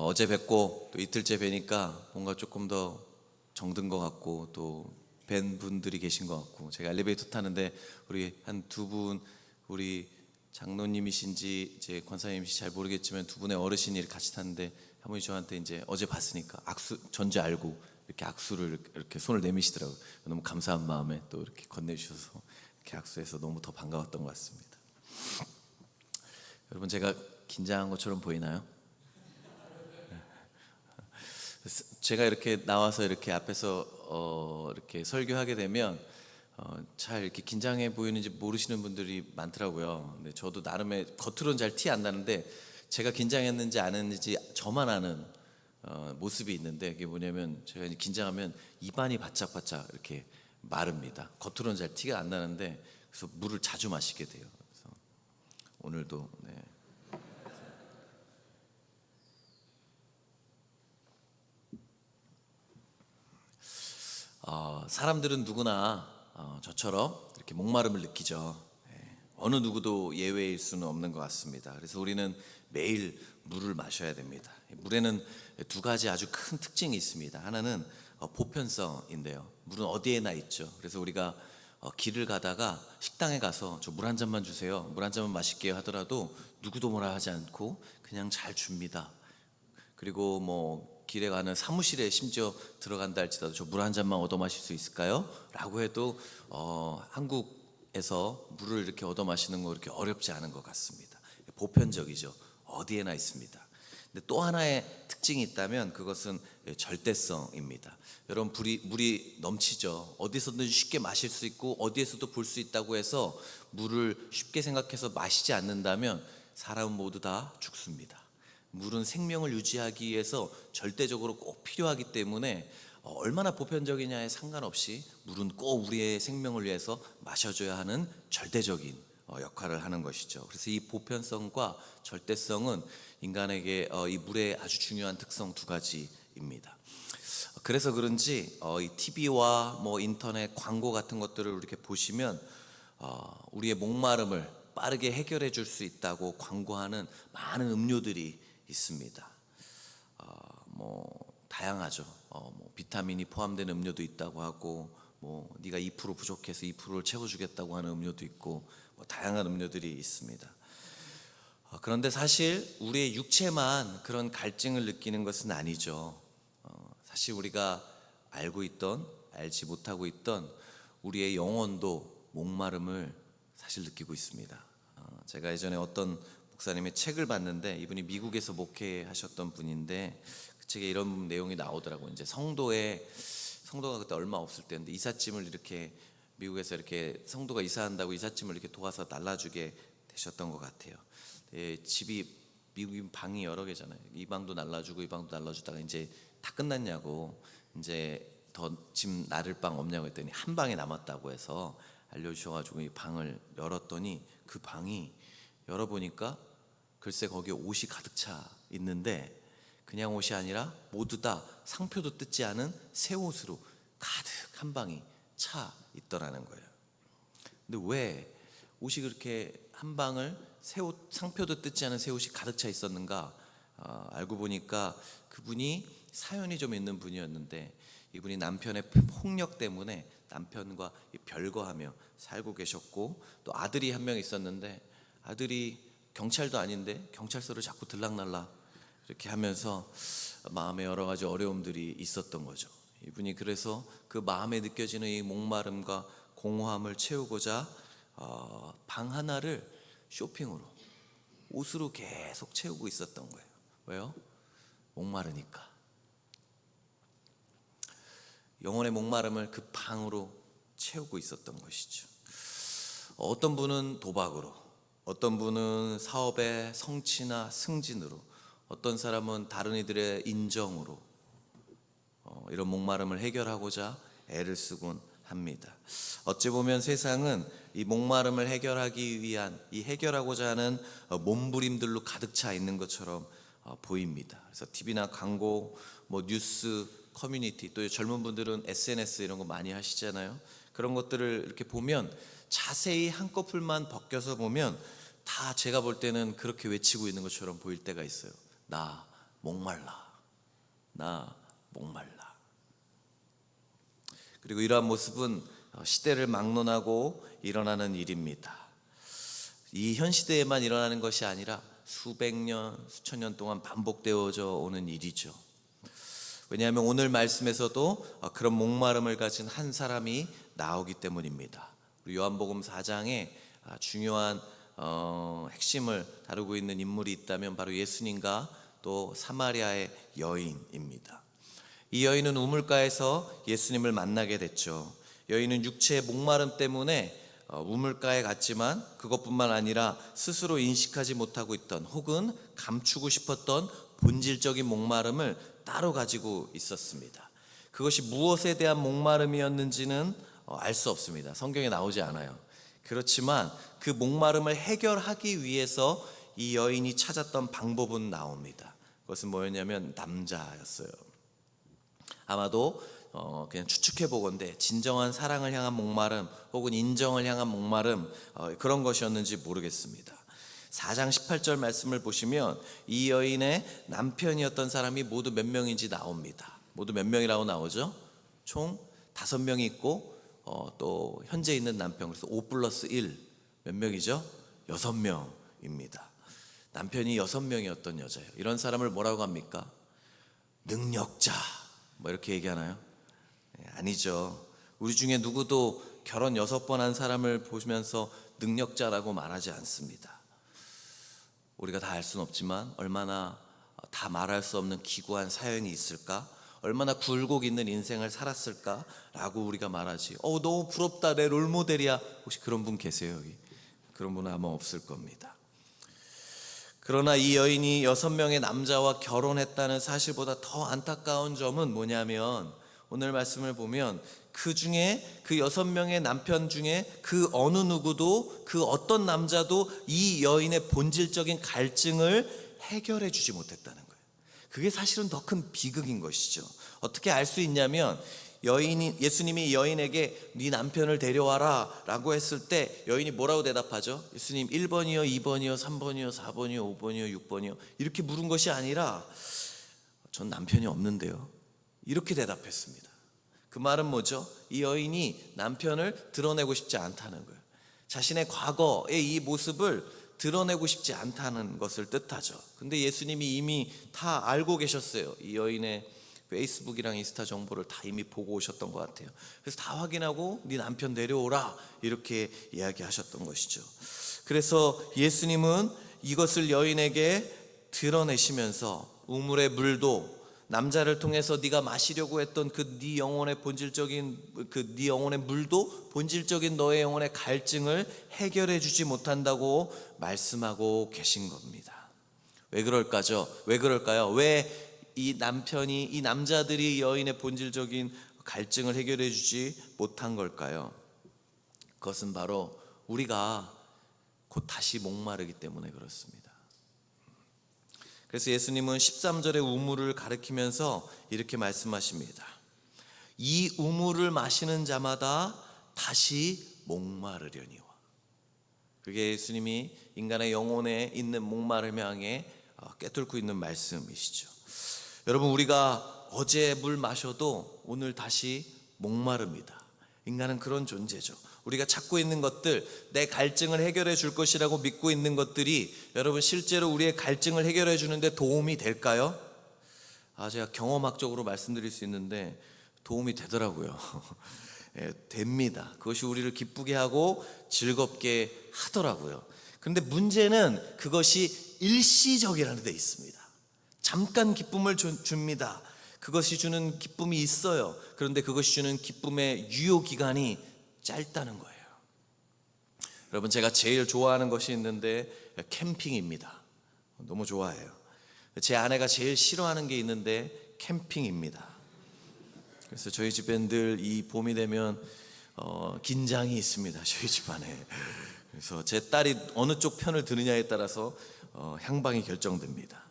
어제 뵙고 또 이틀째 뵈니까 뭔가 조금 더 정든 것 같고 또 뵌 분들이 계신 것 같고, 제가 엘리베이터 타는데 우리 한 두 분, 우리 장로님이신지 이제 권사님이신지 잘 모르겠지만 두 분의 어르신이 같이 탔는데 한 분이 저한테 이제 어제 봤으니까 악수, 전지 알고 이렇게 악수를 이렇게 손을 내미시더라고요. 너무 감사한 마음에 또 이렇게 건네주셔서 이렇게 악수해서 너무 더 반가웠던 것 같습니다. 여러분, 제가 긴장한 것처럼 보이나요? 제가 이렇게 나와서 이렇게 앞에서 이렇게 설교하게 되면 잘 이렇게 긴장해 보이는지 모르시는 분들이 많더라고요. 근데 저도 나름의 겉으로는 잘 티 안 나는데 제가 긴장했는지 안 했는지 저만 아는 모습이 있는데, 그게 뭐냐면 제가 이제 긴장하면 입안이 바짝바짝 이렇게 마릅니다. 겉으로는 잘 티가 안 나는데 그래서 물을 자주 마시게 돼요. 그래서 오늘도 사람들은 누구나 저처럼 이렇게 목마름을 느끼죠. 어느 누구도 예외일 수는 없는 것 같습니다. 그래서 우리는 매일 물을 마셔야 됩니다. 물에는 두 가지 아주 큰 특징이 있습니다. 하나는 보편성인데요. 물은 어디에나 있죠. 그래서 우리가 길을 가다가 식당에 가서 저 물 한 잔만 주세요, 물 한 잔만 마실게요 하더라도 누구도 뭐라 하지 않고 그냥 잘 줍니다. 그리고 뭐 길에 가는 사무실에 심지어 들어간다 할지라도 저 물 한 잔만 얻어 마실 수 있을까요? 라고 해도 한국에서 물을 이렇게 얻어 마시는 거 그렇게 어렵지 않은 것 같습니다. 보편적이죠. 어디에나 있습니다. 근데 또 하나의 특징이 있다면 그것은 절대성입니다. 여러분, 물이 넘치죠. 어디서든 쉽게 마실 수 있고 어디에서도 볼 수 있다고 해서 물을 쉽게 생각해서 마시지 않는다면 사람은 모두 다 죽습니다. 물은 생명을 유지하기 위해서 절대적으로 꼭 필요하기 때문에 얼마나 보편적이냐에 상관없이 물은 꼭 우리의 생명을 위해서 마셔줘야 하는 절대적인 역할을 하는 것이죠. 그래서 이 보편성과 절대성은 인간에게 이 물의 아주 중요한 특성 두 가지입니다. 그래서 그런지 이 TV와 뭐 인터넷 광고 같은 것들을 이렇게 보시면 우리의 목마름을 빠르게 해결해 줄 수 있다고 광고하는 많은 음료들이 있습니다. 뭐 다양하죠. 뭐 비타민이 포함된 음료도 있다고 하고, 뭐 네가 2% 부족해서 2%를 채워주겠다고 하는 음료도 있고, 뭐 다양한 음료들이 있습니다. 그런데 사실 우리의 육체만 그런 갈증을 느끼는 것은 아니죠. 사실 우리가 알고 있던 알지 못하고 있던 우리의 영혼도 목마름을 사실 느끼고 있습니다. 제가 예전에 어떤 목사님의 책을 봤는데, 이분이 미국에서 목회하셨던 분인데 그 책에 이런 내용이 나오더라고요. 이제 성도가 그때 얼마 없을 때인데 이삿짐을 이렇게 미국에서 이렇게 성도가 이사한다고 이삿짐을 이렇게 도와서 날라주게 되셨던 것 같아요. 집이 미국인 방이 여러 개잖아요. 이 방도 날라주고 이 방도 날라주다가 이제 다 끝났냐고, 이제 더 짐 나를 방 없냐고 했더니 한 방에 남았다고 해서 알려주셔가지고 이 방을 열었더니 그 방이 열어보니까 글쎄 거기에 옷이 가득 차 있는데, 그냥 옷이 아니라 모두 다 상표도 뜯지 않은 새 옷으로 가득 한 방이 차 있더라는 거예요. 근데 왜 옷이 그렇게 한 방을 새 옷, 상표도 뜯지 않은 새 옷이 가득 차 있었는가? 알고 보니까 그분이 사연이 좀 있는 분이었는데, 이분이 남편의 폭력 때문에 남편과 별거하며 살고 계셨고, 또 아들이 한 명 있었는데 아들이 경찰도 아닌데 경찰서를 자꾸 들락날락 이렇게 하면서 마음에 여러 가지 어려움들이 있었던 거죠. 이분이 그래서 그 마음에 느껴지는 이 목마름과 공허함을 채우고자 방 하나를 쇼핑으로, 옷으로 계속 채우고 있었던 거예요. 왜요? 목마르니까. 영혼의 목마름을 그 방으로 채우고 있었던 것이죠. 어떤 분은 도박으로, 어떤 분은 사업의 성취나 승진으로, 어떤 사람은 다른 이들의 인정으로 이런 목마름을 해결하고자 애를 쓰곤 합니다. 어찌 보면 세상은 이 목마름을 해결하기 위한, 이 해결하고자 하는 몸부림들로 가득 차 있는 것처럼 보입니다. 그래서 TV나 광고, 뭐 뉴스, 커뮤니티, 또 젊은 분들은 SNS 이런 거 많이 하시잖아요. 그런 것들을 이렇게 보면 자세히 한꺼풀만 벗겨서 보면 다 제가 볼 때는 그렇게 외치고 있는 것처럼 보일 때가 있어요. 나 목말라. 나 목말라. 그리고 이러한 모습은 시대를 막론하고 일어나는 일입니다. 이 현 시대에만 일어나는 것이 아니라 수백 년, 수천 년 동안 반복되어져 오는 일이죠. 왜냐하면 오늘 말씀에서도 그런 목마름을 가진 한 사람이 나오기 때문입니다. 요한복음 4장에 중요한 핵심을 다루고 있는 인물이 있다면 바로 예수님과 또 사마리아의 여인입니다. 이 여인은 우물가에서 예수님을 만나게 됐죠. 여인은 육체의 목마름 때문에 우물가에 갔지만 그것뿐만 아니라 스스로 인식하지 못하고 있던 혹은 감추고 싶었던 본질적인 목마름을 따로 가지고 있었습니다. 그것이 무엇에 대한 목마름이었는지는 알 수 없습니다. 성경에 나오지 않아요. 그렇지만 그 목마름을 해결하기 위해서 이 여인이 찾았던 방법은 나옵니다. 그것은 뭐였냐면 남자였어요. 아마도 그냥 추측해 보건대 진정한 사랑을 향한 목마름 혹은 인정을 향한 목마름 그런 것이었는지 모르겠습니다. 4장 18절 말씀을 보시면 이 여인의 남편이었던 사람이 모두 몇 명인지 나옵니다. 모두 몇 명이라고 나오죠? 총 5명이 있고 또 현재 있는 남편, 그래서 5 플러스 1 몇 명이죠? 6명입니다. 남편이 6명이었던 여자예요. 이런 사람을 뭐라고 합니까? 능력자 뭐 이렇게 얘기하나요? 아니죠. 우리 중에 누구도 결혼 6번 한 사람을 보시면서 능력자라고 말하지 않습니다. 우리가 다 알 수는 없지만 얼마나 다 말할 수 없는 기구한 사연이 있을까? 얼마나 굴곡 있는 인생을 살았을까라고 우리가 말하지. 너무 부럽다, 내 롤모델이야. 혹시 그런 분 계세요 여기? 그런 분은 아마 없을 겁니다. 그러나 이 여인이 6명의 남자와 결혼했다는 사실보다 더 안타까운 점은 뭐냐면 오늘 말씀을 보면 그 중에 그 6명의 남편 중에 그 어느 누구도 그 어떤 남자도 이 여인의 본질적인 갈증을 해결해 주지 못했다는 거예요. 그게 사실은 더 큰 비극인 것이죠. 어떻게 알 수 있냐면 예수님이 여인에게 네 남편을 데려와라 라고 했을 때 여인이 뭐라고 대답하죠? 예수님 1번이요 2번이요 3번이요 4번이요 5번이요 6번이요 이렇게 물은 것이 아니라 전 남편이 없는데요, 이렇게 대답했습니다. 그 말은 뭐죠? 이 여인이 남편을 드러내고 싶지 않다는 거예요. 자신의 과거의 이 모습을 드러내고 싶지 않다는 것을 뜻하죠. 근데 예수님이 이미 다 알고 계셨어요. 이 여인의 페이스북이랑 인스타 정보를 다 이미 보고 오셨던 것 같아요. 그래서 다 확인하고 네 남편 데려오라 이렇게 이야기하셨던 것이죠. 그래서 예수님은 이것을 여인에게 드러내시면서 우물의 물도 남자를 통해서 네가 마시려고 했던 그 네 영혼의 본질적인 그 네 영혼의 물도 본질적인 너의 영혼의 갈증을 해결해 주지 못한다고 말씀하고 계신 겁니다. 왜 그럴까요? 왜 이 남자들이 여인의 본질적인 갈증을 해결해 주지 못한 걸까요? 그것은 바로 우리가 곧 다시 목마르기 때문에 그렇습니다. 그래서 예수님은 13절의 우물을 가리키면서 이렇게 말씀하십니다. 이 우물을 마시는 자마다 다시 목마르려니와. 그게 예수님이 인간의 영혼에 있는 목마름을 향해 꿰뚫고 있는 말씀이시죠. 여러분, 우리가 어제 물 마셔도 오늘 다시 목마릅니다. 인간은 그런 존재죠. 우리가 찾고 있는 것들, 내 갈증을 해결해 줄 것이라고 믿고 있는 것들이 여러분 실제로 우리의 갈증을 해결해 주는데 도움이 될까요? 제가 경험학적으로 말씀드릴 수 있는데 도움이 되더라고요. 됩니다. 그것이 우리를 기쁘게 하고 즐겁게 하더라고요. 그런데 문제는 그것이 일시적이라는 데 있습니다. 잠깐 기쁨을 줍니다. 그것이 주는 기쁨이 있어요. 그런데 그것이 주는 기쁨의 유효기간이 짧다는 거예요. 여러분, 제가 제일 좋아하는 것이 있는데 캠핑입니다. 너무 좋아해요. 제 아내가 제일 싫어하는 게 있는데 캠핑입니다. 그래서 저희 집엔 늘 이 봄이 되면 긴장이 있습니다. 저희 집안에. 그래서 제 딸이 어느 쪽 편을 드느냐에 따라서 향방이 결정됩니다.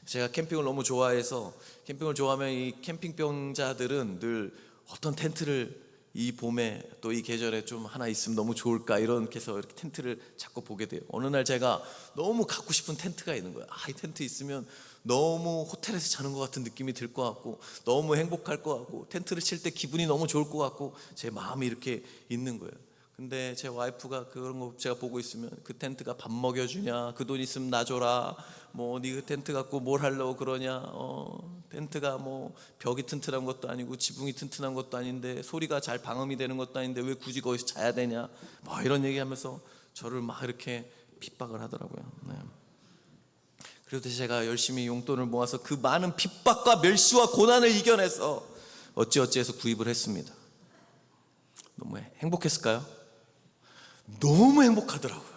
제가 캠핑을 너무 좋아해서 캠핑을 좋아하면 이 캠핑병자들은 늘 어떤 텐트를 이 봄에 또 이 계절에 좀 하나 있으면 너무 좋을까 이렇게 해서 이렇게 텐트를 자꾸 보게 돼요. 어느 날 제가 너무 갖고 싶은 텐트가 있는 거예요. 이 텐트 있으면 너무 호텔에서 자는 것 같은 느낌이 들 것 같고 너무 행복할 것 같고 텐트를 칠 때 기분이 너무 좋을 것 같고 제 마음이 이렇게 있는 거예요. 근데 제 와이프가 그런 거 제가 보고 있으면 그 텐트가 밥 먹여주냐, 그 돈 있으면 나 줘라, 뭐 네 그 텐트 갖고 뭘 하려고 그러냐, 텐트가 뭐 벽이 튼튼한 것도 아니고 지붕이 튼튼한 것도 아닌데 소리가 잘 방음이 되는 것도 아닌데 왜 굳이 거기서 자야 되냐, 뭐 이런 얘기하면서 저를 막 이렇게 핍박을 하더라고요. 네. 그래도 제가 열심히 용돈을 모아서 그 많은 핍박과 멸시와 고난을 이겨내서 어찌어찌해서 구입을 했습니다. 너무 행복했을까요? 너무 행복하더라고요.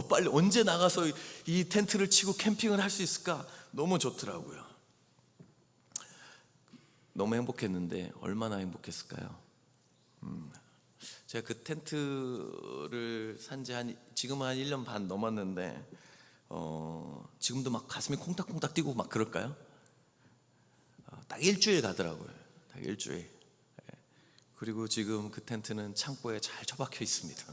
빨리 언제 나가서 이 텐트를 치고 캠핑을 할 수 있을까? 너무 좋더라고요. 너무 행복했는데 얼마나 행복했을까요? 제가 그 텐트를 산지 지금은 한 1년 반 넘었는데 지금도 막 가슴이 콩닥콩닥 뛰고 막 그럴까요? 딱 일주일 가더라고요. 딱 일주일. 그리고 지금 그 텐트는 창고에 잘 처박혀 있습니다.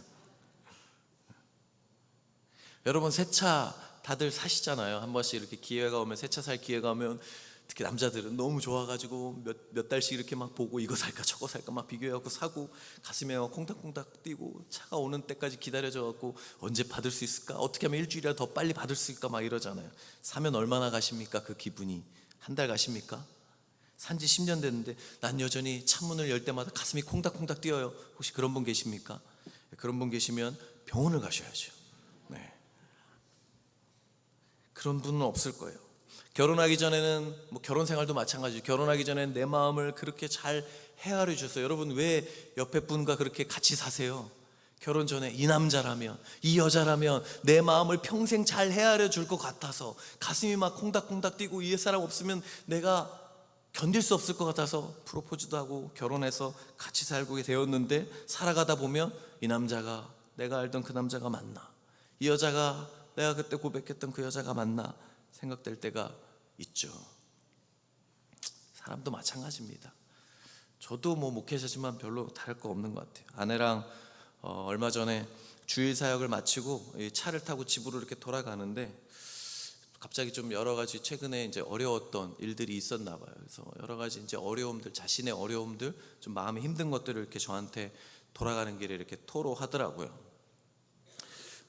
여러분 새차 다들 사시잖아요. 한 번씩 이렇게 기회가 오면, 새차 살 기회가 오면 특히 남자들은 너무 좋아가지고 몇 달씩 이렇게 막 보고 이거 살까 저거 살까 막 비교해갖고 사고 가슴에 콩닥콩닥 뛰고 차가 오는 때까지 기다려져갖고 언제 받을 수 있을까, 어떻게 하면 일주일이라도 더 빨리 받을 수 있을까 막 이러잖아요. 사면 얼마나 가십니까? 그 기분이 한 달 가십니까? 산지 10년 됐는데 난 여전히 창문을 열 때마다 가슴이 콩닥콩닥 뛰어요. 혹시 그런 분 계십니까? 그런 분 계시면 병원을 가셔야죠. 네. 그런 분은 없을 거예요. 결혼하기 전에는 뭐 결혼 생활도 마찬가지죠. 결혼하기 전에는 내 마음을 그렇게 잘 헤아려 주셨어요. 여러분 왜 옆에 분과 그렇게 같이 사세요? 결혼 전에 이 남자라면, 이 여자라면 내 마음을 평생 잘 헤아려 줄 것 같아서, 가슴이 막 콩닥콩닥 뛰고 이 사람 없으면 내가 견딜 수 없을 것 같아서 프로포즈도 하고 결혼해서 같이 살고 되었는데, 살아가다 보면 이 남자가 내가 알던 그 남자가 맞나, 이 여자가 내가 그때 고백했던 그 여자가 맞나 생각될 때가 있죠. 사람도 마찬가지입니다. 저도 뭐 목회자지만 별로 다를 거 없는 것 같아요. 아내랑 얼마 전에 주일 사역을 마치고 차를 타고 집으로 이렇게 돌아가는데 갑자기 좀 여러 가지 최근에 이제 어려웠던 일들이 있었나 봐요. 그래서 여러 가지 이제 어려움들, 자신의 어려움들, 좀 마음이 힘든 것들을 이렇게 저한테 돌아가는 길에 이렇게 토로하더라고요.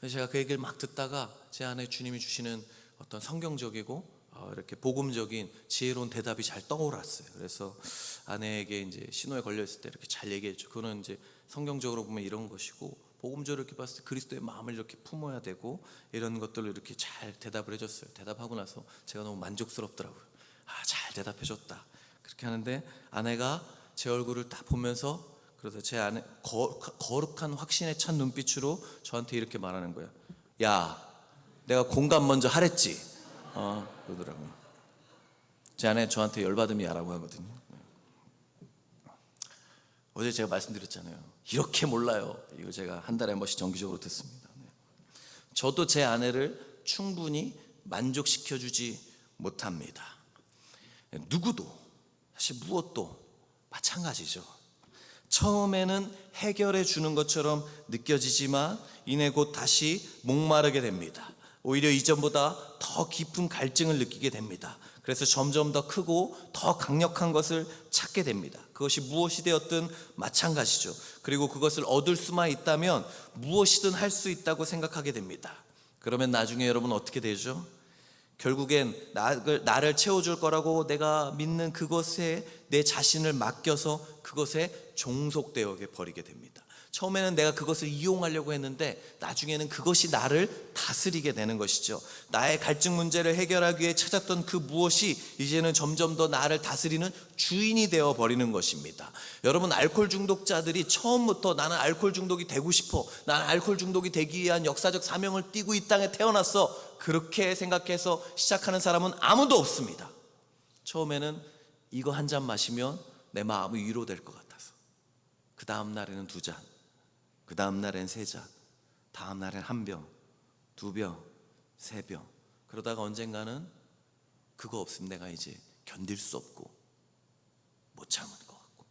그래서 제가 그 얘기를 막 듣다가 제 안에 주님이 주시는 어떤 성경적이고 이렇게 복음적인 지혜로운 대답이 잘 떠올랐어요. 그래서 아내에게 이제 신호에 걸려 있을 때 이렇게 잘 얘기했죠. 그거는 이제 성경적으로 보면 이런 것이고, 복음적으로 이렇게 봤을 때 그리스도의 마음을 이렇게 품어야 되고, 이런 것들을 이렇게 잘 대답을 해줬어요. 대답하고 나서 제가 너무 만족스럽더라고요. 잘 대답해줬다. 그렇게 하는데 아내가 제 얼굴을 딱 보면서, 그래서 제 안에 거룩한 확신에 찬 눈빛으로 저한테 이렇게 말하는 거예요. 야, 내가 공감 먼저 하랬지. 그러더라고요. 제 아내 저한테 열받음이 야라고 하거든요. 어제 제가 말씀드렸잖아요. 이렇게 몰라요. 이거 제가 한 달에 한 번씩 정기적으로 듣습니다. 저도 제 아내를 충분히 만족시켜주지 못합니다. 누구도, 사실 무엇도 마찬가지죠. 처음에는 해결해 주는 것처럼 느껴지지만 이내 곧 다시 목마르게 됩니다. 오히려 이전보다 더 깊은 갈증을 느끼게 됩니다. 그래서 점점 더 크고 더 강력한 것을 찾게 됩니다. 그것이 무엇이 되었든 마찬가지죠. 그리고 그것을 얻을 수만 있다면 무엇이든 할 수 있다고 생각하게 됩니다. 그러면 나중에 여러분 어떻게 되죠? 결국엔 나를 채워줄 거라고 내가 믿는 그것에 내 자신을 맡겨서 그것에 종속되어 버리게 됩니다. 처음에는 내가 그것을 이용하려고 했는데 나중에는 그것이 나를 다스리게 되는 것이죠. 나의 갈증 문제를 해결하기 위해 찾았던 그 무엇이 이제는 점점 더 나를 다스리는 주인이 되어 버리는 것입니다. 여러분, 알코올 중독자들이 처음부터 나는 알코올 중독이 되고 싶어, 나는 알코올 중독이 되기 위한 역사적 사명을 띠고 이 땅에 태어났어, 그렇게 생각해서 시작하는 사람은 아무도 없습니다. 처음에는 이거 한 잔 마시면 내 마음이 위로될 것 같아서, 그 다음 날에는 2잔, 그 다음 날엔 3잔, 다음 날엔 1병, 2병, 3병. 그러다가 언젠가는 그거 없으면 내가 이제 견딜 수 없고 못 참을 것 같고.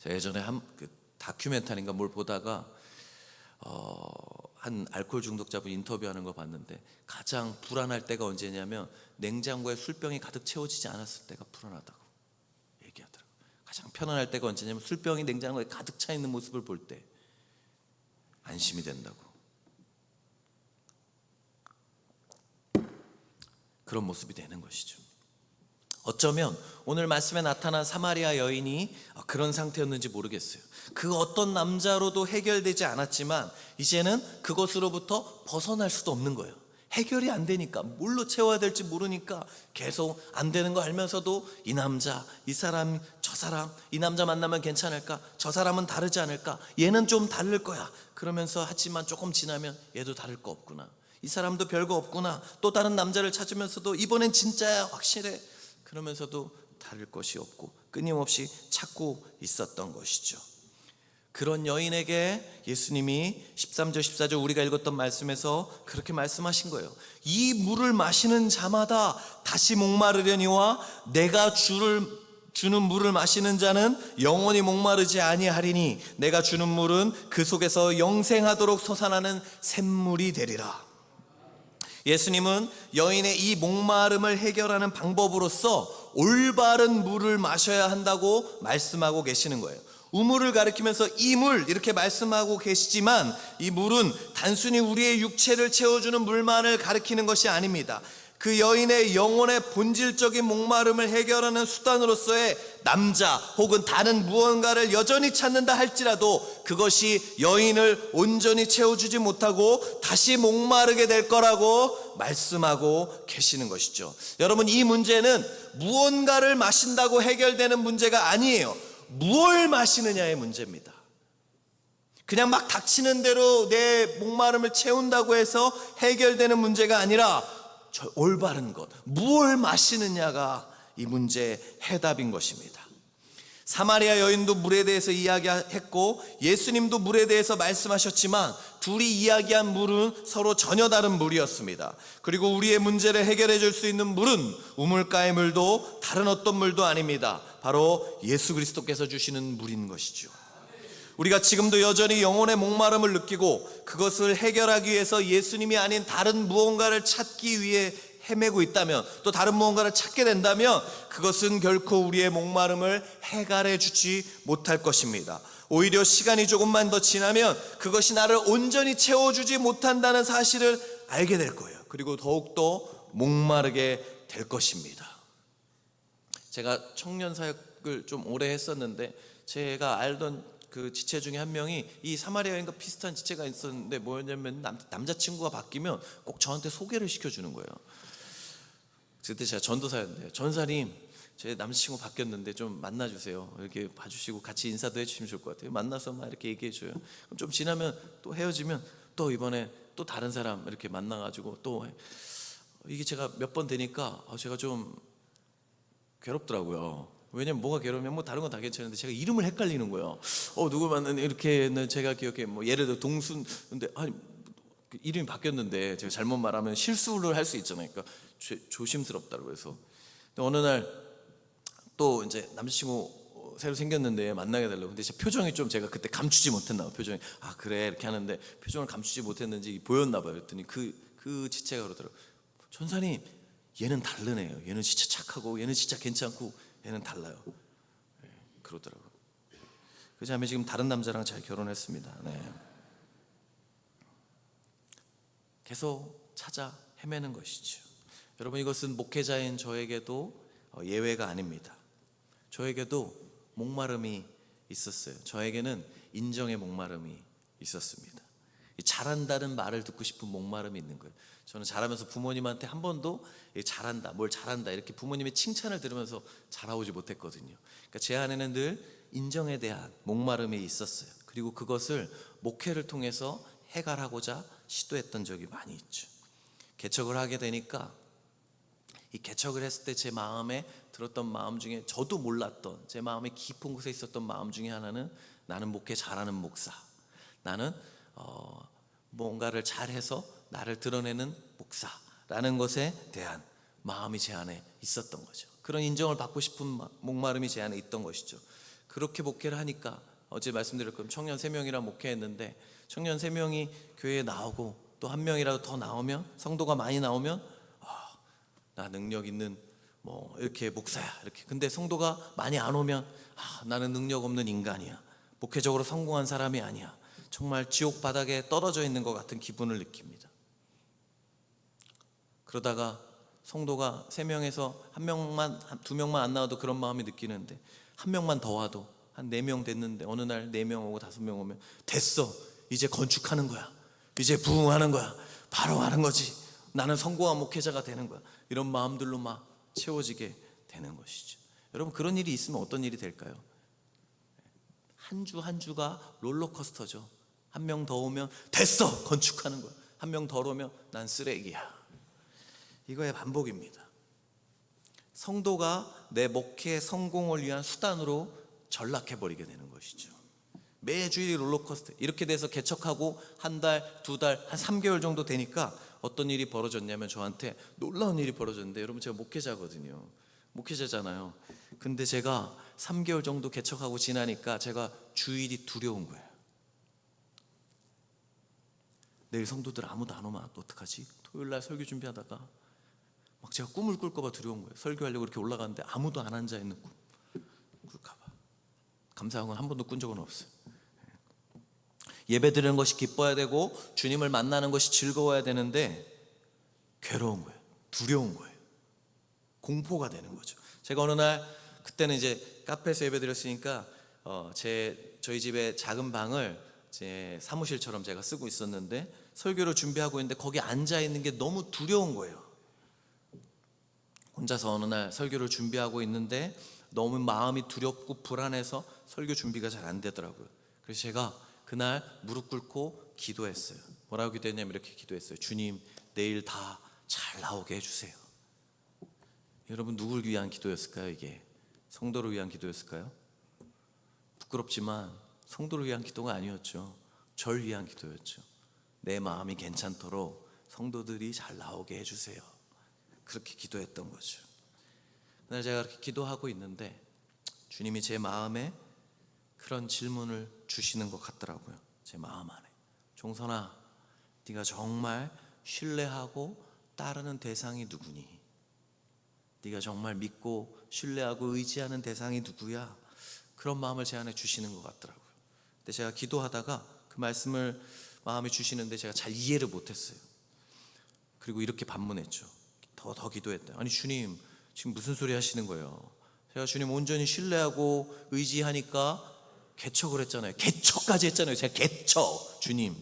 제가 예전에 그 다큐멘터리인가 뭘 보다가 한 알코올 중독자분 인터뷰하는 거 봤는데 가장 불안할 때가 언제냐면 냉장고에 술병이 가득 채워지지 않았을 때가 불안하다고 얘기하더라고요. 가장 편안할 때가 언제냐면 술병이 냉장고에 가득 차 있는 모습을 볼 때 안심이 된다고. 그런 모습이 되는 것이죠. 어쩌면 오늘 말씀에 나타난 사마리아 여인이 그런 상태였는지 모르겠어요. 그 어떤 남자로도 해결되지 않았지만 이제는 그것으로부터 벗어날 수도 없는 거예요. 해결이 안 되니까, 뭘로 채워야 될지 모르니까 계속 안 되는 거 알면서도 이 남자, 이 사람, 저 사람, 이 남자 만나면 괜찮을까? 저 사람은 다르지 않을까? 얘는 좀 다를 거야. 그러면서 하지만 조금 지나면 얘도 다를 거 없구나. 이 사람도 별거 없구나. 또 다른 남자를 찾으면서도 이번엔 진짜야, 확실해. 그러면서도 다를 것이 없고 끊임없이 찾고 있었던 것이죠. 그런 여인에게 예수님이 13절 14절 우리가 읽었던 말씀에서 그렇게 말씀하신 거예요. 이 물을 마시는 자마다 다시 목마르려니와 내가 주는 물을 마시는 자는 영원히 목마르지 아니하리니 내가 주는 물은 그 속에서 영생하도록 솟아나는 샘물이 되리라. 예수님은 여인의 이 목마름을 해결하는 방법으로서 올바른 물을 마셔야 한다고 말씀하고 계시는 거예요. 우물을 가리키면서 이 물 이렇게 말씀하고 계시지만 이 물은 단순히 우리의 육체를 채워주는 물만을 가리키는 것이 아닙니다. 그 여인의 영혼의 본질적인 목마름을 해결하는 수단으로서의 남자 혹은 다른 무언가를 여전히 찾는다 할지라도 그것이 여인을 온전히 채워주지 못하고 다시 목마르게 될 거라고 말씀하고 계시는 것이죠. 여러분, 이 문제는 무언가를 마신다고 해결되는 문제가 아니에요. 무엇을 마시느냐의 문제입니다. 그냥 막 닥치는 대로 내 목마름을 채운다고 해서 해결되는 문제가 아니라 저 올바른 것, 무엇을 마시느냐가 이 문제의 해답인 것입니다. 사마리아 여인도 물에 대해서 이야기했고 예수님도 물에 대해서 말씀하셨지만 둘이 이야기한 물은 서로 전혀 다른 물이었습니다. 그리고 우리의 문제를 해결해 줄 수 있는 물은 우물가의 물도 다른 어떤 물도 아닙니다. 바로 예수 그리스도께서 주시는 물인 것이죠. 우리가 지금도 여전히 영혼의 목마름을 느끼고 그것을 해결하기 위해서 예수님이 아닌 다른 무언가를 찾기 위해 헤매고 있다면, 또 다른 무언가를 찾게 된다면 그것은 결코 우리의 목마름을 해결해 주지 못할 것입니다. 오히려 시간이 조금만 더 지나면 그것이 나를 온전히 채워주지 못한다는 사실을 알게 될 거예요. 그리고 더욱더 목마르게 될 것입니다. 제가 청년 사역을 좀 오래 했었는데 제가 알던 그 지체 중에 한 명이 이 사마리아 여인과 비슷한 지체가 있었는데 뭐였냐면 남자친구가 바뀌면 꼭 저한테 소개를 시켜주는 거예요. 그때 제가 전도사였는데, 전사님 제 남자친구 바뀌었는데 좀 만나주세요. 이렇게 봐주시고 같이 인사도 해주시면 좋을 것 같아요. 만나서 막 이렇게 얘기해줘요. 그럼 좀 지나면 또 헤어지면 또 이번에 또 다른 사람 이렇게 만나가지고 또 이게 제가 몇 번 되니까 제가 좀 괴롭더라고요. 왜냐면 뭐가 괴로우면 뭐 다른 건 다 괜찮은데 제가 이름을 헷갈리는 거예요. 누구 만나는 이렇게는 제가 기억해. 뭐 예를 들어 동순, 근데 아니 이름이 바뀌었는데 제가 잘못 말하면 실수를 할 수 있잖아요. 그러니까 조심스럽다고 해서. 어느 날 또 이제 남자친구 새로 생겼는데 만나게 달라고. 근데 제 표정이 좀 제가 그때 감추지 못했나 봐요. 표정이 그래 이렇게 하는데 표정을 감추지 못했는지 보였나 봐요. 그랬더니 그 지체가 그러더라고요. 전사님, 얘는 다르네요. 얘는 진짜 착하고 얘는 진짜 괜찮고 얘는 달라요. 그러더라고요. 그 자매 지금 다른 남자랑 잘 결혼했습니다. 네. 계속 찾아 헤매는 것이죠. 여러분, 이것은 목회자인 저에게도 예외가 아닙니다. 저에게도 목마름이 있었어요. 저에게는 인정의 목마름이 있었습니다. 잘한다는 말을 듣고 싶은 목마름이 있는 거예요. 저는 자라면서 부모님한테 한 번도 잘한다, 뭘 잘한다 이렇게 부모님의 칭찬을 들으면서 자라오지 못했거든요. 그러니까 제 안에는 늘 인정에 대한 목마름이 있었어요. 그리고 그것을 목회를 통해서 해결하고자 시도했던 적이 많이 있죠. 개척을 하게 되니까 이 개척을 했을 때 제 마음에 들었던 마음 중에 저도 몰랐던 제 마음의 깊은 곳에 있었던 마음 중에 하나는 나는 목회 잘하는 목사, 나는 뭔가를 잘해서 나를 드러내는 목사라는 것에 대한 마음이 제 안에 있었던 거죠. 그런 인정을 받고 싶은 목마름이 제 안에 있던 것이죠. 그렇게 목회를 하니까 어제 말씀드렸던 청년 3명이랑 목회했는데 청년 3명이 교회에 나오고 또 1명이라도 더 나오면, 성도가 많이 나오면 나 능력 있는 뭐 이렇게 목사야 이렇게. 근데 성도가 많이 안 오면 나는 능력 없는 인간이야, 목회적으로 성공한 사람이 아니야, 정말 지옥 바닥에 떨어져 있는 것 같은 기분을 느낍니다. 그러다가 성도가 3명에서 1명만 2명만 안 나와도 그런 마음이 느끼는데 1명만 더 와도 한 4명 됐는데 어느 날 4명 오고 5명 오면 됐어, 이제 건축하는 거야, 이제 부흥하는 거야, 바로 하는 거지, 나는 성공한 목회자가 되는 거야, 이런 마음들로 막 채워지게 되는 것이죠. 여러분, 그런 일이 있으면 어떤 일이 될까요? 한 주 한 주가 롤러코스터죠. 1명 더 오면 됐어, 건축하는 거야, 1명 더 오면 난 쓰레기야. 이거의 반복입니다. 성도가 내 목회 성공을 위한 수단으로 전락해버리게 되는 것이죠. 매주일이 롤러코스터. 이렇게 돼서 개척하고 한 달, 2달, 한 3개월 정도 되니까 어떤 일이 벌어졌냐면 저한테 놀라운 일이 벌어졌는데, 여러분 제가 목회자거든요. 목회자잖아요. 근데 제가 3개월 정도 개척하고 지나니까 제가 주일이 두려운 거예요. 내일 성도들 아무도 안 오면 어떡하지? 토요일날 설교 준비하다가 막 제가 꿈을 꿀까 봐 두려운 거예요. 설교하려고 이렇게 올라가는데 아무도 안 앉아 있는 꿈 꿀까 봐. 감사한 건 한 번도 꾼 적은 없어요. 예배 드리는 것이 기뻐야 되고 주님을 만나는 것이 즐거워야 되는데 괴로운 거예요. 두려운 거예요. 공포가 되는 거죠. 제가 어느 날, 그때는 이제 카페에서 예배 드렸으니까 저희 집에 작은 방을 제 사무실처럼 제가 쓰고 있었는데 설교를 준비하고 있는데 거기 앉아 있는 게 너무 두려운 거예요. 혼자서 어느 날 설교를 준비하고 있는데 너무 마음이 두렵고 불안해서 설교 준비가 잘 안 되더라고요. 그래서 제가 그날 무릎 꿇고 기도했어요. 뭐라고 기도했냐면 이렇게 기도했어요. 주님, 내일 다 잘 나오게 해주세요. 여러분, 누굴 위한 기도였을까요? 이게 성도를 위한 기도였을까요? 부끄럽지만 성도를 위한 기도가 아니었죠. 절 위한 기도였죠. 내 마음이 괜찮도록 성도들이 잘 나오게 해주세요. 그렇게 기도했던 거죠. 그날 제가 그렇게 기도하고 있는데 주님이 제 마음에 그런 질문을 주시는 것 같더라고요. 제 마음 안에. 종선아, 네가 정말 신뢰하고 따르는 대상이 누구니? 네가 정말 믿고 신뢰하고 의지하는 대상이 누구야? 그런 마음을 제 안에 주시는 것 같더라고요. 근데 제가 기도하다가 그 말씀을 마음에 주시는데 제가 잘 이해를 못했어요. 그리고 이렇게 반문했죠. 더 기도했다. 아니 주님, 지금 무슨 소리 하시는 거예요? 제가 주님 온전히 신뢰하고 의지하니까 개척을 했잖아요. 개척까지 했잖아요. 제가 개척, 주님,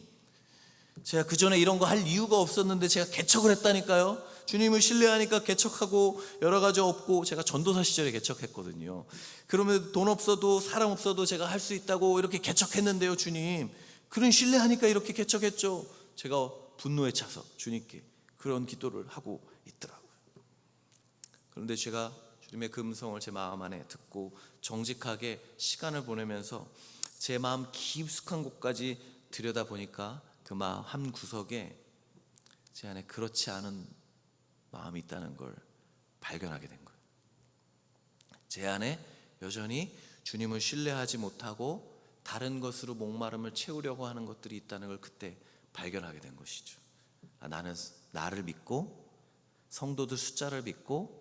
제가 그 전에 이런 거 할 이유가 없었는데 제가 개척을 했다니까요. 주님을 신뢰하니까 개척하고 여러 가지 없고, 제가 전도사 시절에 개척했거든요. 그러면 돈 없어도 사람 없어도 제가 할 수 있다고 이렇게 개척했는데요. 주님, 그런 신뢰하니까 이렇게 개척했죠. 제가 분노에 차서 주님께 그런 기도를 하고 있더라고요. 그런데 제가 주님의 그 음성을 제 마음 안에 듣고 정직하게 시간을 보내면서 제 마음 깊숙한 곳까지 들여다보니까 그 마음 한 구석에 제 안에 그렇지 않은 마음이 있다는 걸 발견하게 된 거예요. 제 안에 여전히 주님을 신뢰하지 못하고 다른 것으로 목마름을 채우려고 하는 것들이 있다는 걸 그때 발견하게 된 것이죠. 나는 나를 믿고 성도들 숫자를 믿고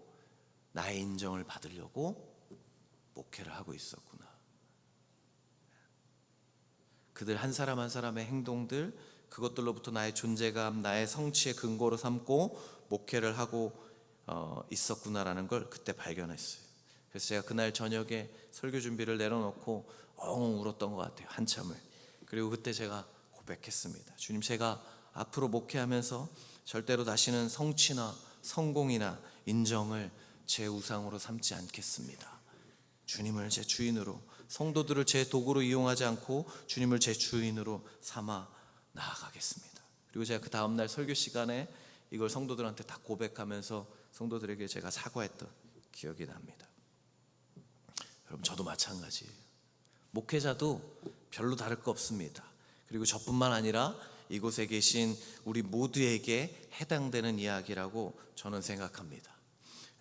나의 인정을 받으려고 목회를 하고 있었구나. 그들 한 사람 한 사람의 행동들, 그것들로부터 나의 존재감, 나의 성취의 근거로 삼고 목회를 하고 있었구나라는 걸 그때 발견했어요. 그래서 제가 그날 저녁에 설교 준비를 내려놓고 엉엉 울었던 것 같아요. 한참을. 그리고 그때 제가 고백했습니다. 주님, 제가 앞으로 목회하면서 절대로 다시는 성취나 성공이나 인정을 제 우상으로 삼지 않겠습니다. 주님을 제 주인으로, 성도들을 제 도구로 이용하지 않고 주님을 제 주인으로 삼아 나아가겠습니다. 그리고 제가 그 다음날 설교 시간에 이걸 성도들한테 다 고백하면서 성도들에게 제가 사과했던 기억이 납니다. 여러분, 저도 마찬가지예요. 목회자도 별로 다를 거 없습니다. 그리고 저뿐만 아니라 이곳에 계신 우리 모두에게 해당되는 이야기라고 저는 생각합니다.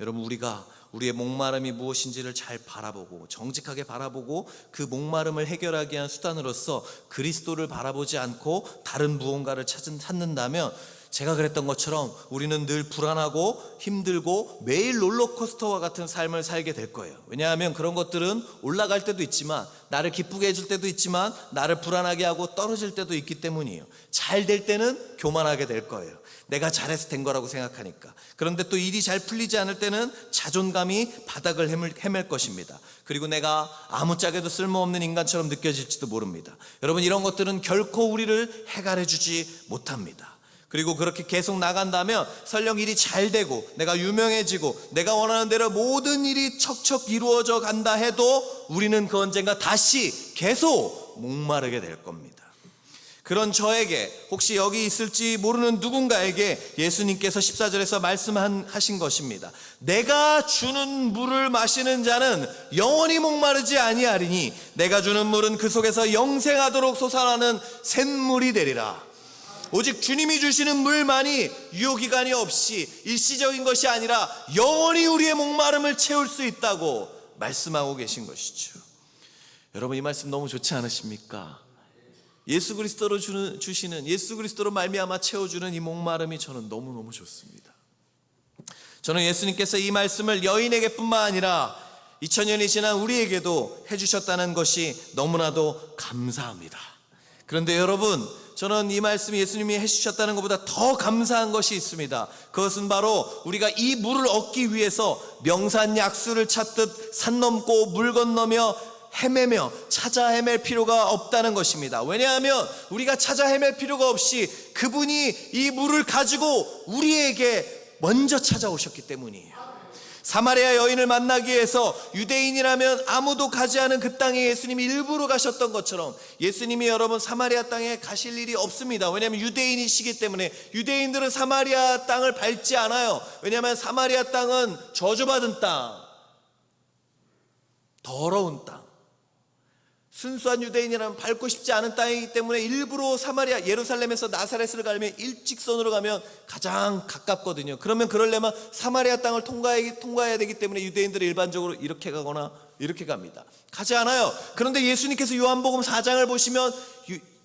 여러분, 우리가 우리의 목마름이 무엇인지를 잘 바라보고 정직하게 바라보고 그 목마름을 해결하기 위한 수단으로서 그리스도를 바라보지 않고 다른 무언가를 찾는다면, 제가 그랬던 것처럼 우리는 늘 불안하고 힘들고 매일 롤러코스터와 같은 삶을 살게 될 거예요. 왜냐하면 그런 것들은 올라갈 때도 있지만, 나를 기쁘게 해줄 때도 있지만, 나를 불안하게 하고 떨어질 때도 있기 때문이에요. 잘 될 때는 교만하게 될 거예요. 내가 잘해서 된 거라고 생각하니까. 그런데 또 일이 잘 풀리지 않을 때는 자존감이 바닥을 헤맬 것입니다. 그리고 내가 아무짝에도 쓸모없는 인간처럼 느껴질지도 모릅니다. 여러분, 이런 것들은 결코 우리를 해결해 주지 못합니다. 그리고 그렇게 계속 나간다면 설령 일이 잘 되고 내가 유명해지고 내가 원하는 대로 모든 일이 척척 이루어져 간다 해도 우리는 그 언젠가 다시 계속 목마르게 될 겁니다. 그런 저에게, 혹시 여기 있을지 모르는 누군가에게 예수님께서 14절에서 말씀하신 것입니다. 내가 주는 물을 마시는 자는 영원히 목마르지 아니하리니 내가 주는 물은 그 속에서 영생하도록 솟아나는 샘물이 되리라. 오직 주님이 주시는 물만이 유효기간이 없이 일시적인 것이 아니라 영원히 우리의 목마름을 채울 수 있다고 말씀하고 계신 것이죠. 여러분, 이 말씀 너무 좋지 않으십니까? 예수 그리스도로 주시는, 예수 그리스도로 말미암아 채워주는 이 목마름이 저는 너무너무 좋습니다. 저는 예수님께서 이 말씀을 여인에게뿐만 아니라 2000년이 지난 우리에게도 해주셨다는 것이 너무나도 감사합니다. 그런데 여러분, 저는 이 말씀 예수님이 해주셨다는 것보다 더 감사한 것이 있습니다. 그것은 바로 우리가 이 물을 얻기 위해서 명산약수를 찾듯 산 넘고 물 건너며 헤매며 찾아 헤맬 필요가 없다는 것입니다. 왜냐하면 우리가 찾아 헤맬 필요가 없이 그분이 이 물을 가지고 우리에게 먼저 찾아오셨기 때문이에요. 사마리아 여인을 만나기 위해서 유대인이라면 아무도 가지 않은 그 땅에 예수님이 일부러 가셨던 것처럼 예수님이 여러분 사마리아 땅에 가실 일이 없습니다. 왜냐하면 유대인이시기 때문에. 유대인들은 사마리아 땅을 밟지 않아요. 왜냐하면 사마리아 땅은 저주받은 땅, 더러운 땅, 순수한 유대인이라면 밟고 싶지 않은 땅이기 때문에 일부러 사마리아, 예루살렘에서 나사렛을 가려면 일직선으로 가면 가장 가깝거든요. 그러면 그러려면 사마리아 땅을 통과해야 되기 때문에 유대인들은 일반적으로 이렇게 가거나 이렇게 갑니다. 가지 않아요. 그런데 예수님께서 요한복음 4장을 보시면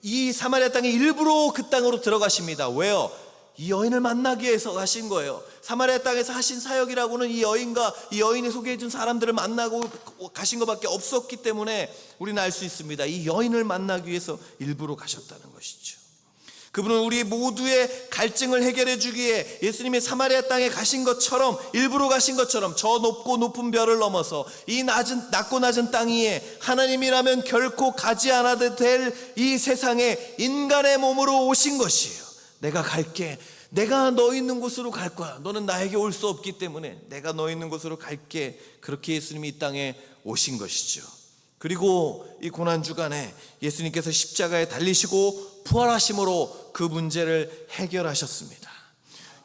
이 사마리아 땅에 일부러 그 땅으로 들어가십니다. 왜요? 이 여인을 만나기 위해서 가신 거예요. 사마리아 땅에서 하신 사역이라고는 이 여인과 이 여인이 소개해준 사람들을 만나고 가신 것밖에 없었기 때문에 우리는 알 수 있습니다. 이 여인을 만나기 위해서 일부러 가셨다는 것이죠. 그분은 우리 모두의 갈증을 해결해 주기에 예수님이 사마리아 땅에 가신 것처럼, 일부러 가신 것처럼 저 높고 높은 별을 넘어서 이 낮고 낮은 땅 위에 하나님이라면 결코 가지 않아도 될 이 세상에 인간의 몸으로 오신 것이에요. 내가 갈게. 내가 너 있는 곳으로 갈 거야. 너는 나에게 올 수 없기 때문에 내가 너 있는 곳으로 갈게. 그렇게 예수님이 이 땅에 오신 것이죠. 그리고 이 고난주간에 예수님께서 십자가에 달리시고 부활하심으로 그 문제를 해결하셨습니다.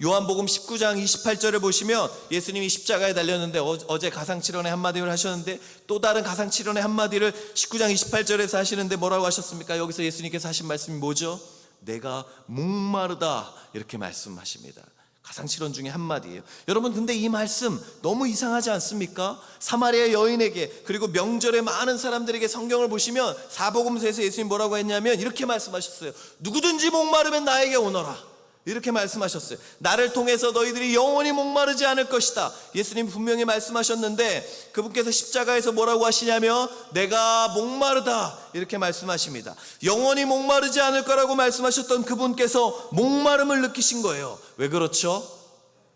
요한복음 19장 28절을 보시면 예수님이 십자가에 달렸는데 어제 가상칠언의 한마디를 하셨는데 또 다른 가상칠언의 한마디를 19장 28절에서 하시는데 뭐라고 하셨습니까? 여기서 예수님께서 하신 말씀이 뭐죠? 내가 목마르다, 이렇게 말씀하십니다. 가상칠언 중에 한마디예요. 여러분, 근데 이 말씀 너무 이상하지 않습니까? 사마리아 여인에게, 그리고 명절에 많은 사람들에게 성경을 보시면 사복음서에서 예수님 뭐라고 했냐면 이렇게 말씀하셨어요. 누구든지 목마르면 나에게 오너라, 이렇게 말씀하셨어요. 나를 통해서 너희들이 영원히 목마르지 않을 것이다. 예수님 분명히 말씀하셨는데 그분께서 십자가에서 뭐라고 하시냐면 내가 목마르다, 이렇게 말씀하십니다. 영원히 목마르지 않을 거라고 말씀하셨던 그분께서 목마름을 느끼신 거예요. 왜 그렇죠?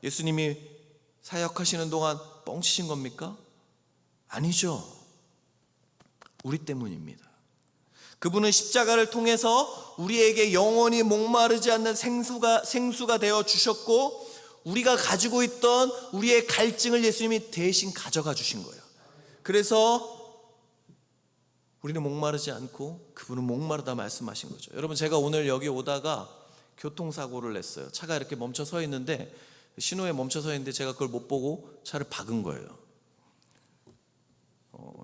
예수님이 사역하시는 동안 뻥치신 겁니까? 아니죠. 우리 때문입니다. 그분은 십자가를 통해서 우리에게 영원히 목마르지 않는 생수가 되어 주셨고, 우리가 가지고 있던 우리의 갈증을 예수님이 대신 가져가 주신 거예요. 그래서 우리는 목마르지 않고 그분은 목마르다 말씀하신 거죠. 여러분, 제가 오늘 여기 오다가 교통사고를 냈어요. 차가 이렇게 멈춰 서 있는데, 신호에 멈춰 서 있는데 제가 그걸 못 보고 차를 박은 거예요.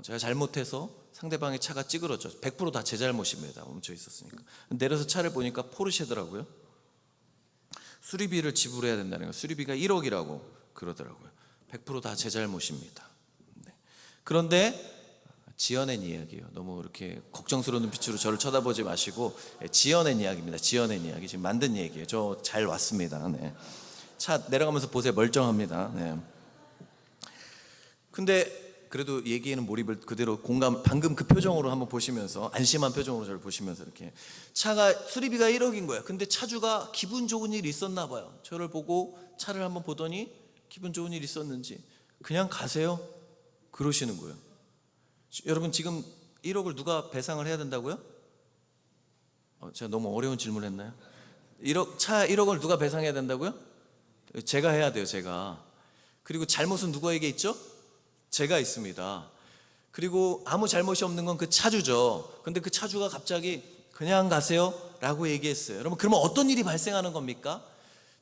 제가 잘못해서 상대방의 차가 찌그러져. 100% 다 제 잘못입니다. 멈춰 있었으니까. 내려서 차를 보니까 포르쉐더라고요. 수리비를 지불해야 된다는 거예요. 수리비가 1억이라고 그러더라고요. 100%다 제 잘못입니다. 네. 그런데 지어낸 이야기예요. 너무 이렇게 걱정스러운 눈빛으로 저를 쳐다보지 마시고, 지어낸 이야기입니다. 지어낸 이야기, 지금 만든 얘기예요. 저 잘 왔습니다. 네. 차 내려가면서 보세요. 멀쩡합니다. 네. 근데 그래도 얘기에는 몰입을 그대로 공감, 방금 그 표정으로 한번 보시면서, 안심한 표정으로 저를 보시면서, 이렇게 차가 수리비가 1억인 거야. 근데 차주가 기분 좋은 일이 있었나 봐요. 저를 보고 차를 한번 보더니 기분 좋은 일 있었는지 그냥 가세요 그러시는 거예요. 여러분, 지금 1억을 누가 배상을 해야 된다고요? 제가 너무 어려운 질문을 했나요? 차 1억을 누가 배상해야 된다고요? 제가 해야 돼요. 제가. 그리고 잘못은 누구에게 있죠? 제가 있습니다. 그리고 아무 잘못이 없는 건 그 차주죠. 근데 그 차주가 갑자기 그냥 가세요 라고 얘기했어요. 여러분, 그러면 어떤 일이 발생하는 겁니까?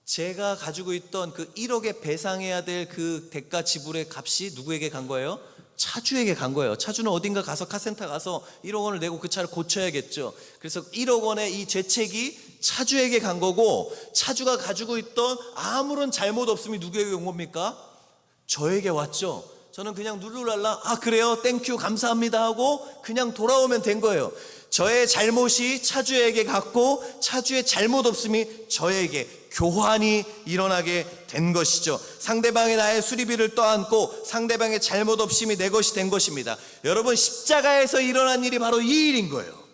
제가 가지고 있던 그 1억에 배상해야 될 그 대가 지불의 값이 누구에게 간 거예요? 차주에게 간 거예요. 차주는 어딘가 가서 카센터 가서 1억 원을 내고 그 차를 고쳐야겠죠. 그래서 1억 원의 이 죄책이 차주에게 간 거고, 차주가 가지고 있던 아무런 잘못 없음이 누구에게 온 겁니까? 저에게 왔죠. 저는 그냥 룰루랄라 그래요, 땡큐, 감사합니다 하고 그냥 돌아오면 된 거예요. 저의 잘못이 차주에게 갔고, 차주의 잘못 없음이 저에게, 교환이 일어나게 된 것이죠. 상대방이 나의 수리비를 떠안고 상대방의 잘못 없음이 내 것이 된 것입니다. 여러분, 십자가에서 일어난 일이 바로 이 일인 거예요.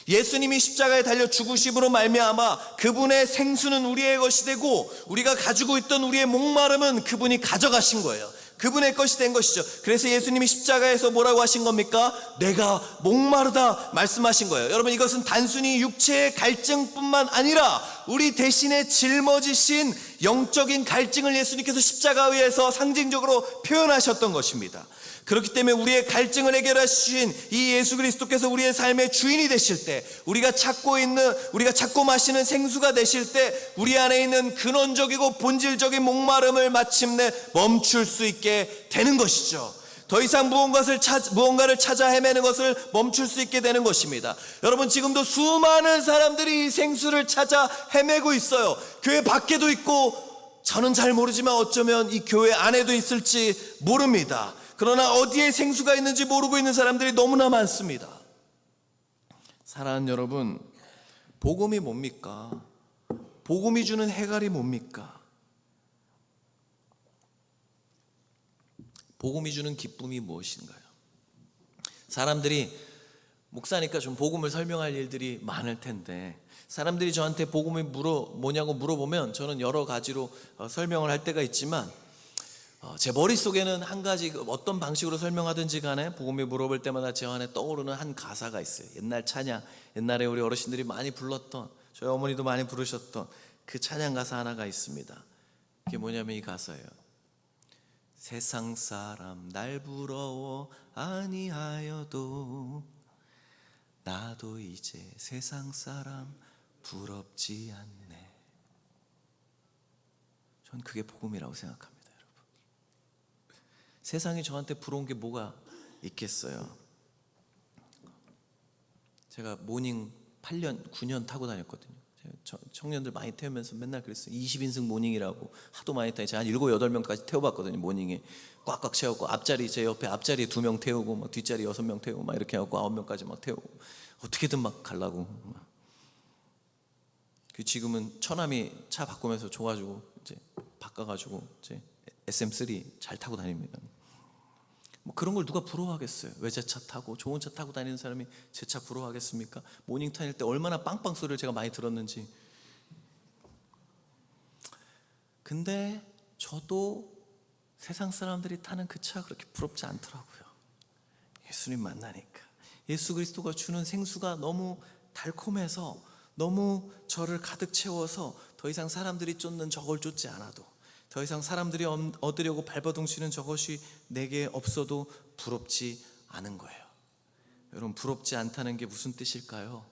예수님이 십자가에 달려 죽으심으로 말미암아 그분의 생수는 우리의 것이 되고, 우리가 가지고 있던 우리의 목마름은 그분이 가져가신 거예요. 그분의 것이 된 것이죠. 그래서 예수님이 십자가에서 뭐라고 하신 겁니까? 내가 목마르다 말씀하신 거예요. 여러분, 이것은 단순히 육체의 갈증뿐만 아니라 우리 대신에 짊어지신 영적인 갈증을 예수님께서 십자가 위에서 상징적으로 표현하셨던 것입니다. 그렇기 때문에 우리의 갈증을 해결하신 이 예수 그리스도께서 우리의 삶의 주인이 되실 때, 우리가 찾고 마시는 생수가 되실 때, 우리 안에 있는 근원적이고 본질적인 목마름을 마침내 멈출 수 있게 되는 것이죠. 더 이상 무언가를 찾아 헤매는 것을 멈출 수 있게 되는 것입니다. 여러분, 지금도 수많은 사람들이 이 생수를 찾아 헤매고 있어요. 교회 밖에도 있고, 저는 잘 모르지만 어쩌면 이 교회 안에도 있을지 모릅니다. 그러나 어디에 생수가 있는지 모르고 있는 사람들이 너무나 많습니다. 사랑하는 여러분, 복음이 뭡니까? 복음이 주는 해갈이 뭡니까? 복음이 주는 기쁨이 무엇인가요? 사람들이 목사니까 좀 복음을 설명할 일들이 많을 텐데, 사람들이 저한테 복음이 뭐냐고 물어보면 저는 여러 가지로 설명을 할 때가 있지만, 제 머릿속에는 한 가지, 어떤 방식으로 설명하든지 간에 복음이 물어볼 때마다 제 안에 떠오르는 한 가사가 있어요. 옛날 찬양, 옛날에 우리 어르신들이 많이 불렀던, 저희 어머니도 많이 부르셨던 그 찬양 가사 하나가 있습니다. 그게 뭐냐면 이 가사예요. 세상 사람 날 부러워 아니하여도 나도 이제 세상 사람 부럽지 않네. 전 그게 복음이라고 생각합니다. 세상이 저한테 부러운 게 뭐가 있겠어요? 제가 모닝 8년, 9년 타고 다녔거든요. 청년들 많이 태우면서 맨날 그랬어요. 20인승 모닝이라고 하도 많이 타요. 제가 한 7, 8명까지 태워봤거든요. 모닝에 꽉꽉 채웠고, 앞자리, 제 옆에 앞자리에 2명 태우고, 막 뒷자리 6명 태우고, 막 이렇게 해갖고 9명까지 막 태우고, 어떻게든 막 가려고. 지금은 처남이 차 바꾸면서 줘가지고 이제 바꿔가지고 이제 SM3 잘 타고 다닙니다. 뭐 그런 걸 누가 부러워하겠어요? 외제차 타고 좋은 차 타고 다니는 사람이 제 차 부러워하겠습니까? 모닝 타닐 때 얼마나 빵빵 소리를 제가 많이 들었는지. 근데 저도 세상 사람들이 타는 그 차 그렇게 부럽지 않더라고요. 예수님 만나니까 예수 그리스도가 주는 생수가 너무 달콤해서, 너무 저를 가득 채워서 더 이상 사람들이 쫓는 저걸 쫓지 않아도, 더 이상 사람들이 얻으려고 발버둥치는 저것이 내게 없어도 부럽지 않은 거예요. 여러분, 부럽지 않다는 게 무슨 뜻일까요?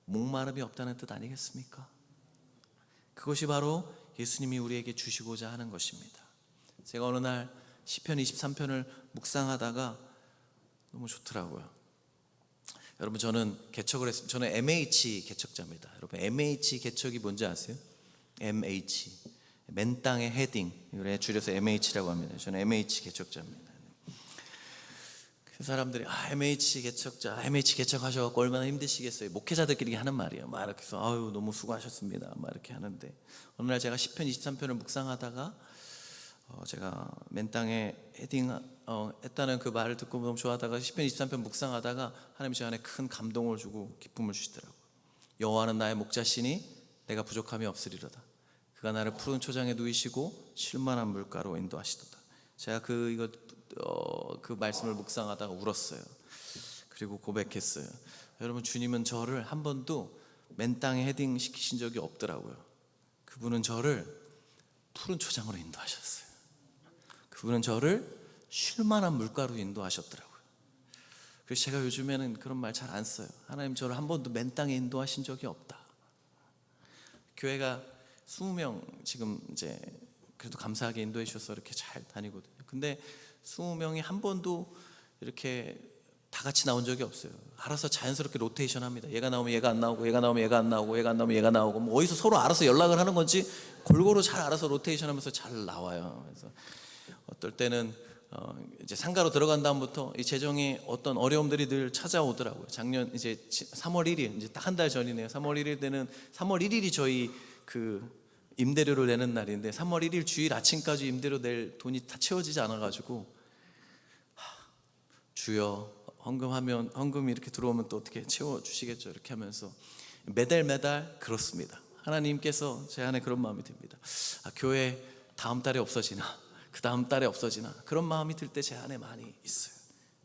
목마름이 없다는 뜻 아니겠습니까? 그것이 바로 예수님이 우리에게 주시고자 하는 것입니다. 제가 어느 날 시편 23편을 묵상하다가 너무 좋더라고요. 여러분, 저는 개척을 했습니다. 저는 MH 개척자입니다. 여러분, MH 개척이 뭔지 아세요? MH 맨 땅의 헤딩, 이걸 줄여서 MH라고 합니다. 저는 MH 개척자입니다. 그 사람들이 MH 개척자, MH 개척하셔서 얼마나 힘드시겠어요. 목회자들끼리 하는 말이에요. 막 이렇게 해서 아유 너무 수고하셨습니다. 막 이렇게 하는데 어느 날 제가 10편 23편을 묵상하다가 제가 맨 땅에 헤딩 했다는 그 말을 듣고 너무 좋아하다가 10편 23편 묵상하다가 하나님 제 안에 큰 감동을 주고 기쁨을 주시더라고요. 여호와는 나의 목자시니 내가 부족함이 없으리로다. 그가 나를 푸른 초장에 누이시고 쉴만한 물가로 인도하시도다. 제가 그 말씀을 묵상하다가 울었어요. 그리고 고백했어요. 여러분, 주님은 저를 한 번도 맨 땅에 헤딩 시키신 적이 없더라고요. 그분은 저를 푸른 초장으로 인도하셨어요. 그분은 저를 쉴만한 물가로 인도하셨더라고요. 그래서 제가 요즘에는 그런 말 잘 안 써요. 하나님 저를 한 번도 맨 땅에 인도하신 적이 없다. 교회가 20명 지금 이제 그래도 감사하게 인도해 주셔서 이렇게 잘 다니거든요. 근데 20명이 한 번도 이렇게 다 같이 나온 적이 없어요. 알아서 자연스럽게 로테이션 합니다. 얘가 나오면 얘가 안 나오고, 얘가 나오면 얘가 안 나오고, 얘가 안 나오면 얘가 나오고, 뭐 어디서 서로 알아서 연락을 하는 건지 골고루 잘 알아서 로테이션 하면서 잘 나와요. 그래서 어떨 때는 이제 상가로 들어간 다음부터 이 재정이 어떤 어려움들이 늘 찾아오더라고요. 작년 이제 3월 1일, 이제 딱 한 달 전이네요. 3월 1일 때는 3월 1일이 저희 그 임대료를 내는 날인데 3월 1일 주일 아침까지 임대료 낼 돈이 다 채워지지 않아가지고 주여 헌금하면 헌금이 이렇게 들어오면 또 어떻게 채워주시겠죠, 이렇게 하면서 매달 그렇습니다. 하나님께서 제 안에 그런 마음이 듭니다. 교회 다음 달에 없어지나 그 다음 달에 없어지나 그런 마음이 들 때 제 안에 많이 있어요.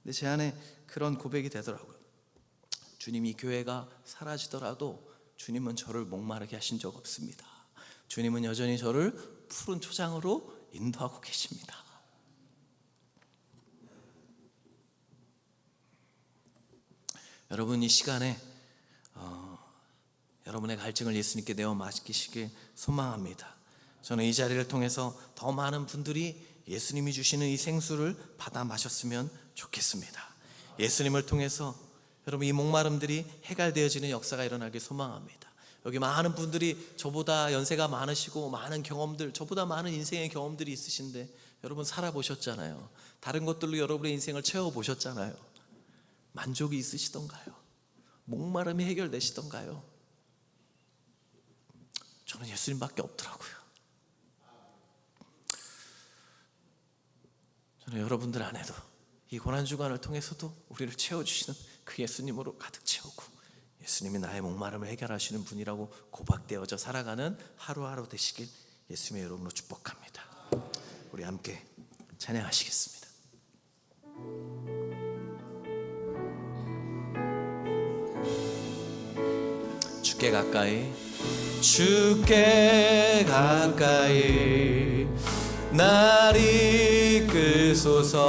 근데 제 안에 그런 고백이 되더라고요. 주님이 교회가 사라지더라도 주님은 저를 목마르게 하신 적 없습니다. 주님은 여전히 저를 푸른 초장으로 인도하고 계십니다. 여러분, 이 시간에 여러분의 갈증을 예수님께 내어 맡기시길 소망합니다. 저는 이 자리를 통해서 더 많은 분들이 예수님이 주시는 이 생수를 받아 마셨으면 좋겠습니다. 예수님을 통해서 여러분 이 목마름들이 해갈되어지는 역사가 일어나길 소망합니다. 여기 많은 분들이 저보다 연세가 많으시고 많은 경험들, 저보다 많은 인생의 경험들이 있으신데 여러분 살아보셨잖아요. 다른 것들로 여러분의 인생을 채워보셨잖아요. 만족이 있으시던가요? 목마름이 해결되시던가요? 저는 예수님밖에 없더라고요. 저는 여러분들 안에도 이 고난주간을 통해서도 우리를 채워주시는 그 예수님으로 가득 채우고 예수님이 나의 목마름을 해결하시는 분이라고 고박되어져 살아가는 하루하루 되시길 예수님의 이름으로 축복합니다. 우리 함께 찬양하시겠습니다. 주께 가까이, 주께 가까이 날 이끄소서.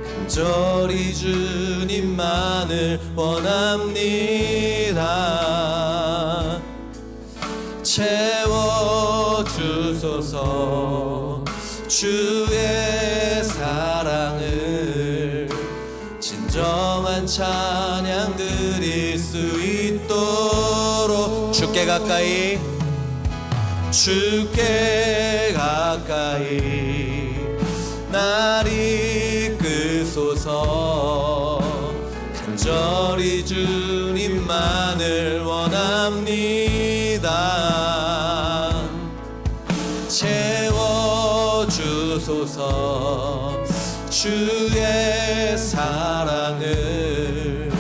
간절히 주님만을 원합니다. 채워주소서. 주의 사랑을 진정한 찬양 드릴 수 있도록 주께 가까이, 주께 가까이 날 이끄소서. 간절히 주님만을 원합니다. 채워주소서. 주의 사랑을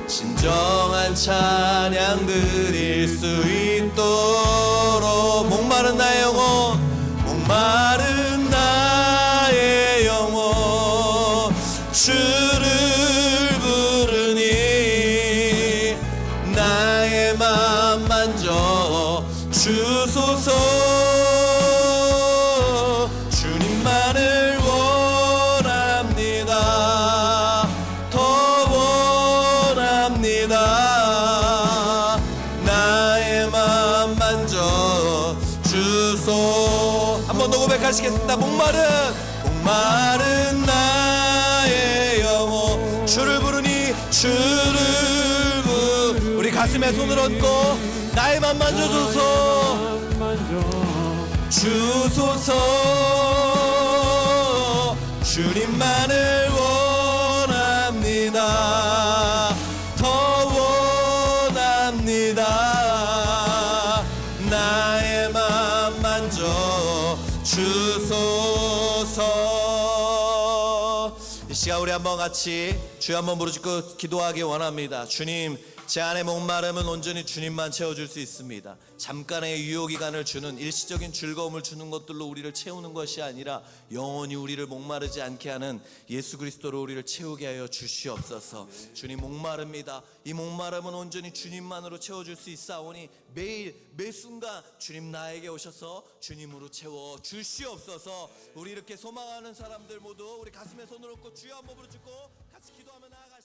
진정한 찬양 드릴 수 있도록. 목마른 나의 영혼, 목마른 나의 영혼 주를 부르니 나의 맘 만져 주소서. 주님만을 원합니다. 더 원합니다. 나의 맘 만져 주소. 한 번 더 고백하시겠습니다. 목마른 나의 영혼 주를 부르니 우리 가슴에 손을 얹고 나의 맘 만져줘서. 주소서. 주님만을 원합니다. 더 원합니다. 나의 맘 만져 주소서. 이 시간 우리 한번 같이 주여 한번 부르짖고 기도하기 원합니다. 주님, 제 안의 목마름은 온전히 주님만 채워줄 수 있습니다. 잠깐의 유효기간을 주는 일시적인 즐거움을 주는 것들로 우리를 채우는 것이 아니라 영원히 우리를 목마르지 않게 하는 예수 그리스도로 우리를 채우게 하여 주시옵소서. 주님, 목마릅니다. 이 목마름은 온전히 주님만으로 채워줄 수 있사오니 매일 매 순간 주님 나에게 오셔서 주님으로 채워 주시옵소서. 우리 이렇게 소망하는 사람들 모두 우리 가슴에 손을 얹고 주여 한번 부르짖고 같이 기도하며 나아가